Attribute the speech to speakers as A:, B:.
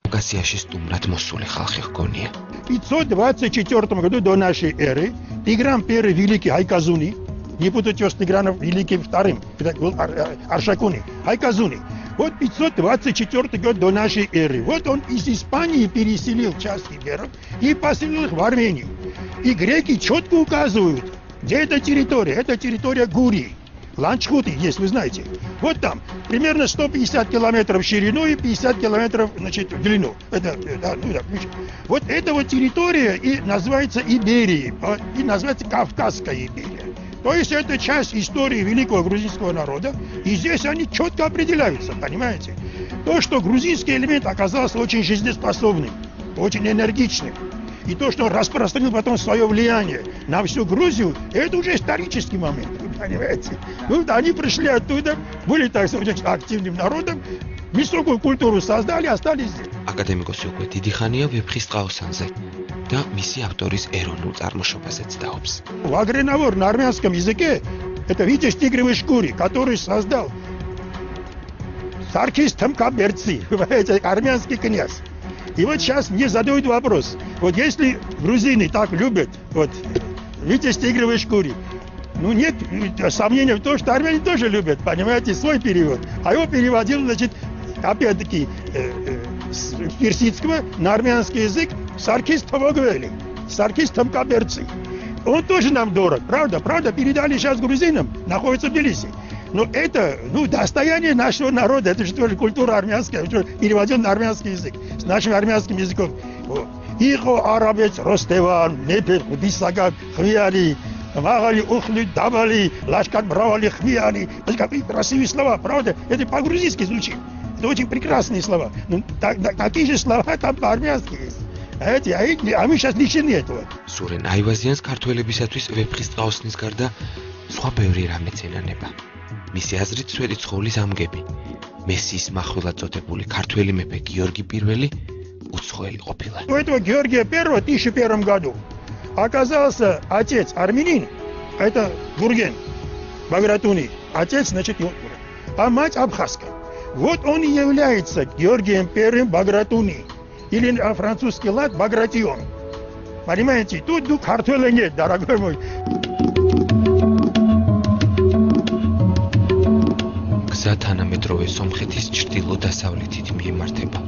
A: Кавказიაში სტუმრად მოსული ხალხი ჰგონია.
B: В 524 году до нашей эры Тигран I Великий Хайказуни, не путать его с Тиграном Великим II, это был Аршакуни, Хайказуни. Вот 524 год до нашей эры. Вот он из Испании переселил часть тигеров и поселил их в Армению. И греки четко указывают, где эта территория. Это территория Гурии. Ланчхуты есть, вы знаете. Вот там примерно 150 километров в ширину и 50 километров, значит, в длину. Вот эта вот территория и называется Иберией, и называется Кавказская Иберия. То есть это часть истории великого грузинского народа, и здесь они четко определяются, понимаете? То, что грузинский элемент оказался очень жизнеспособным, очень энергичным, и то, что он распространил потом свое влияние на всю Грузию, это уже исторический момент, вы понимаете? Ну, они пришли оттуда, были, так сказать, активным народом, высокую культуру создали, остались здесь.
A: Акадემიკოსი უკვე დიდი ხანია ვეფხისტყაოსანზე და მისი ავტორის ეროვნულ წარმოშობაზეც დაობს.
B: Вагреновор на армянском языке это Витязь тигровой шкуры, который создал Саркис Тамкаберци, армянский князь. И вот сейчас мне задают вопрос, вот если грузины так любят, вот, Витязь тигровой шкуры, ну нет сомнения в том, что армяне тоже любят, понимаете, свой перевод. А его переводил, значит, опять-таки, с персидского на армянский язык Саркис Тавагвели, Саркис Тамкаберци. Он тоже нам дорог, правда? Правда, передали сейчас грузинам, находится в Тбилиси. Но это, ну, достояние нашего народа, это же тоже культура армянская, переводил на армянский язык, с нашим армянским языком. Ихо арабец Ростеван, Непер, Бисагат, Хвиали, Магали, Ухли, Давали, Лашкат, Бравали, Хвиали. Это какие красивые слова, правда? Это по-грузински звучит. Это очень прекрасные слова. Ну, такие же слова там по-армянски есть. А мы сейчас лишены этого.
A: Сурен Айвазიანს ქართველებისათვის ვეფხისტყაოსნის გარდა სხვა ბევრი რამე წინანება. მისი აზრით სვეტი ცხოვლის ამგები. მესიის მახვილად წოდებული ქართველი მეფე გიორგი I უცხოელი ყოფილა.
B: У этого Георгия I в 1001 году оказался отец армянин, это Гурген Багратуни, отец, значит, а мать абхазская. Вот он и является Георгием I Багратуни, или на французский лад Багратион. Понимаете, тут картоля нет, дорогой мой.
A: გზა თანამედროვე სომხეთის ჩრდილო-დასავლეთით მიემართება.